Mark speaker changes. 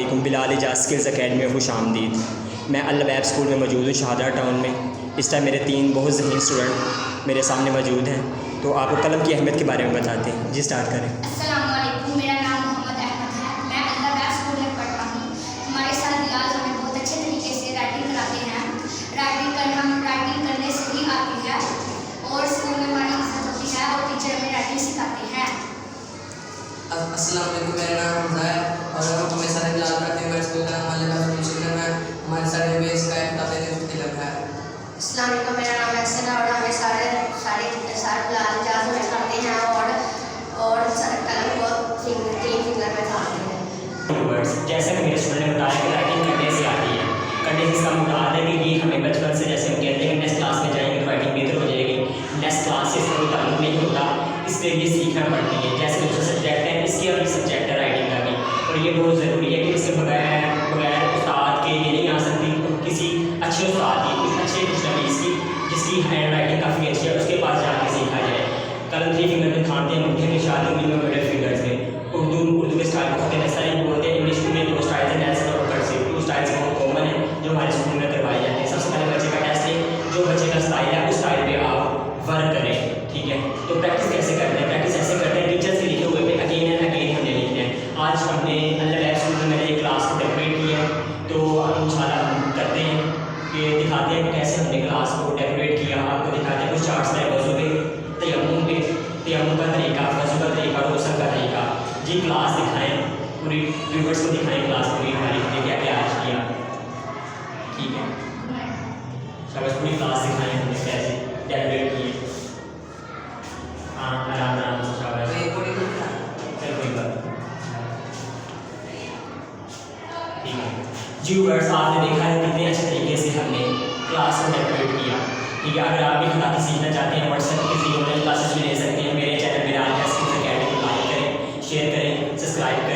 Speaker 1: वालेकुम। Bilal Ejaz skills academy में खुशामदीद। मैं अल-लबैब स्कूल में मौजूद हूँ शाहदरा टाउन में। इस टाइम मेरे 3 बहुत ज़हीन स्टूडेंट मेरे सामने मौजूद हैं, तो आपको कलम की अहमियत के बारे में बताते हैं। जी स्टार्ट करें।
Speaker 2: अस्सलाम वालेकुम, मेरा नाम मोहम्मद अहमद है। मैं अल-लबैब स्कूल में पढ़ता हूँ। हमारे साथ बिलाल हमें बहुत अच्छे तरीके से राइटिंग कराते हैं। राइटिंग करने से ही आती है और स्कूल में हमारी इज्जत होती है और टीचर हमें राइटिंग सिखाते हैं।
Speaker 3: अस्सलाम वालेकुम, मेरा नाम हमजा है और हम हमें सारे बिलाल पढ़ते हैं। मेरे स्कूल का नाम अल-लबैब स्कूल है। हमारे सारे बेस का एक किताब देने की लग है।
Speaker 4: अस्सलाम वालेकुम, मेरा नाम अहसन है और हमें सारे बिलाल एजाज में खाते हैं और कलम को 3 फिंगर में खाते हैं।
Speaker 1: वर्ड्स जैसे कि मेरे स्टूडेंट ने बताया कि राइटिंग करने से आती है। करने से इसका मुराद है कि ये हमें बचपन से, जैसे हम कहते हैं नेक्स्ट क्लास में जाएंगे तो राइटिंग बेहतर हो जाएगी, नेक्स्ट क्लास से इसका कोई ताल्लुक नहीं होता, इसलिए ये सीखना पड़ती है। जैसे दूसरे सब्जेक्ट है, इसकी अपनी सब्जेक्ट है राइटिंग का भी, और ये बहुत ज़रूरी है कि इसके बगैर उस्ताद के ये नहीं आ सकती। तो किसी अच्छे उस्ताद की, कुछ अच्छे कुछ की जिसकी हैंड राइटिंग काफ़ी अच्छी है, उसके पास जाके सीखा जाए। कलम 3 फिंगर में खाते हैं, मुठ्ठी में शादी में मिडल फिंगर्स में। उर्दू के स्टाइल होते हैं, सारे बोलते हैं। इंग्लिश में 2 स्टाइल्स हैं, टेस्ट और कर्सिव। 2 स्टाइल्स बहुत कॉमन है जो हमारे स्कूल में करवाए जाते हैं। सबसे पहले बच्चे का टेस्ट है, जो बच्चे का स्टाइल है उस स्टाइल पे आप वर्क करें, ठीक है। तो प्रैक्टिस कैसे करते हैं? प्रैक्टिस ऐसे करते हैं, टीचर्स के लिखे हुए पे अगेन एंड अगेन हमने लिखते हैं। आज हमने अल-लबैब स्कूल में मैंने एक क्लास को डेकोरेट की है, तो हम इंशाल्लाह हम करते हैं कि दिखाते हैं कि कैसे हमने क्लास को डेकोरेट किया। आपको दिखाते हैं कुछ चार्ट्स है, वज़ू पे, तयम्मुम का तरीका, वज़ू का तरीका, गुस्ल का तरीका। जी क्लास दिखाएँ, पूरी व्यूअर्स को दिखाएँ क्लास पूरी हमारी हमने क्या क्या आज किया, ठीक है। शाबाश, पूरी क्लास दिखाएँ हमने कैसे डेकोरेट किए। हाँ, आराम से शाबाश। चल कोई बात ठीक है। जी व्यूअर्स, आपने देखा है कितने अच्छे तरीके से हमने क्लास को डेकोरेट किया, ठीक है। अगर आप भी खिलाती सीखना चाहते हैं, व्हाट्सएप के जरिए ऑनलाइन क्लासेस भी ले सकते हैं। मेरे channel Bilal Ejaz skills academy को लाइक करें, शेयर करें, सब्सक्राइब करें।